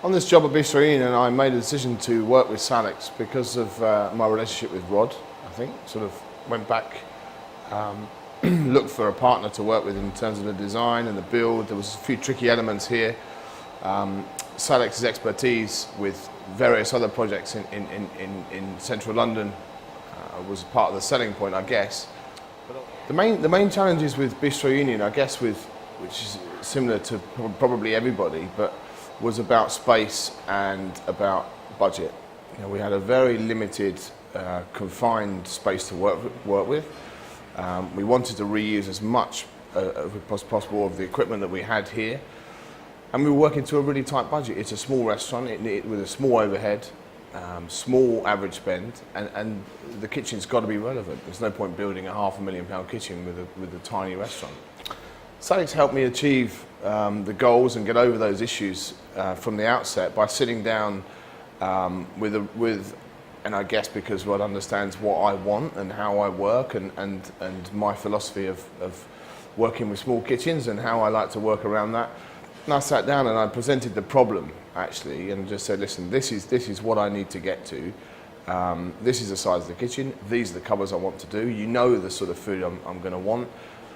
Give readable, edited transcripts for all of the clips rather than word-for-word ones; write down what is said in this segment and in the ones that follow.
On this job at Bistro Union, I made a decision to work with Salix because of my relationship with Rod. I think sort of went back, looked for a partner to work with in terms of the design and the build. There was a few tricky elements here. Salix's expertise with various other projects in central London was part of the selling point, I guess. The main challenges with Bistro Union, I guess, which is similar to probably everybody, but was about space and about budget. You know, we had a very limited, confined space to work with. We wanted to reuse as much as possible of the equipment that we had here, and we were working to a really tight budget. It's a small restaurant with a small overhead, small average spend, and the kitchen's got to be relevant. There's no point building a £500,000 kitchen with a tiny restaurant. Salix helped me achieve the goals and get over those issues from the outset by sitting down with, and I guess because Rod understands what I want and how I work and my philosophy of working with small kitchens and how I like to work around that. And I sat down and I presented the problem actually and just said, listen, this is what I need to get to. This is the size of the kitchen. These are the covers I want to do. You know the sort of food I'm going to want.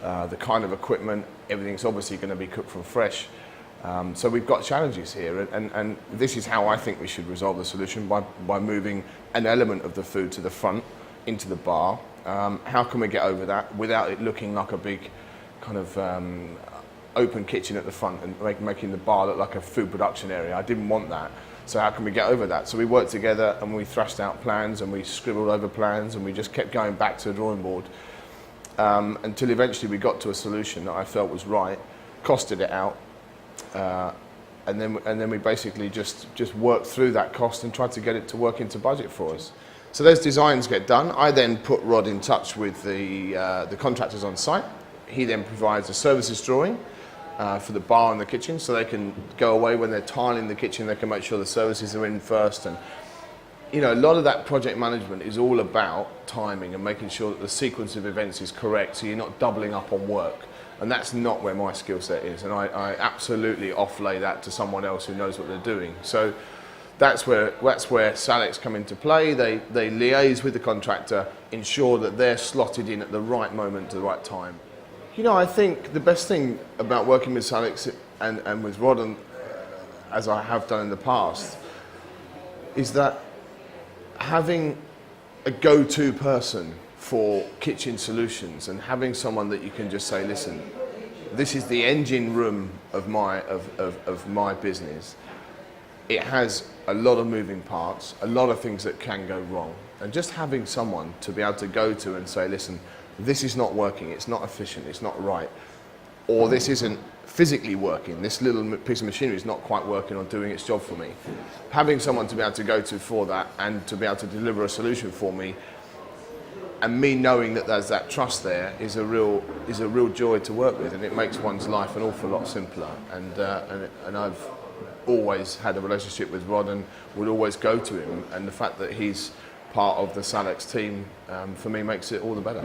The kind of equipment, everything's obviously going to be cooked from fresh. So we've got challenges here, and this is how I think we should resolve the solution, by moving an element of the food to the front, into the bar. How can we get over that without it looking like a big kind of open kitchen at the front and making the bar look like a food production area? I didn't want that. So how can we get over that? So we worked together and we thrashed out plans and we scribbled over plans and we just kept going back to the drawing board. Until eventually we got to a solution that I felt was right, costed it out, and then we basically just worked through that cost and tried to get it to work into budget for us. So those designs get done. I then put Rod in touch with the contractors on site. He then provides a services drawing for the bar and the kitchen, so they can go away when they're tiling the kitchen. They can make sure the services are in first, and you know, a lot of that project management is all about timing and making sure that the sequence of events is correct, so you're not doubling up on work. And that's not where my skill set is, and I absolutely offlay that to someone else who knows what they're doing. So that's where Salix come into play. They liaise with the contractor, ensure that they're slotted in at the right moment to the right time. You know, I think the best thing about working with Salix and with Rod, as I have done in the past, is that having a go-to person for kitchen solutions and having someone that you can just say, listen, this is the engine room of my business. It has a lot of moving parts, a lot of things that can go wrong. And just having someone to be able to go to and say, listen, this is not working, it's not efficient, it's not right, or this isn't physically working, this little piece of machinery is not quite working or doing its job for me. Having someone to be able to go to for that and to be able to deliver a solution for me, and me knowing that there's that trust there, is a real joy to work with, and it makes one's life an awful lot simpler. And I've always had a relationship with Rod and would always go to him, and the fact that he's part of the Salix team for me makes it all the better.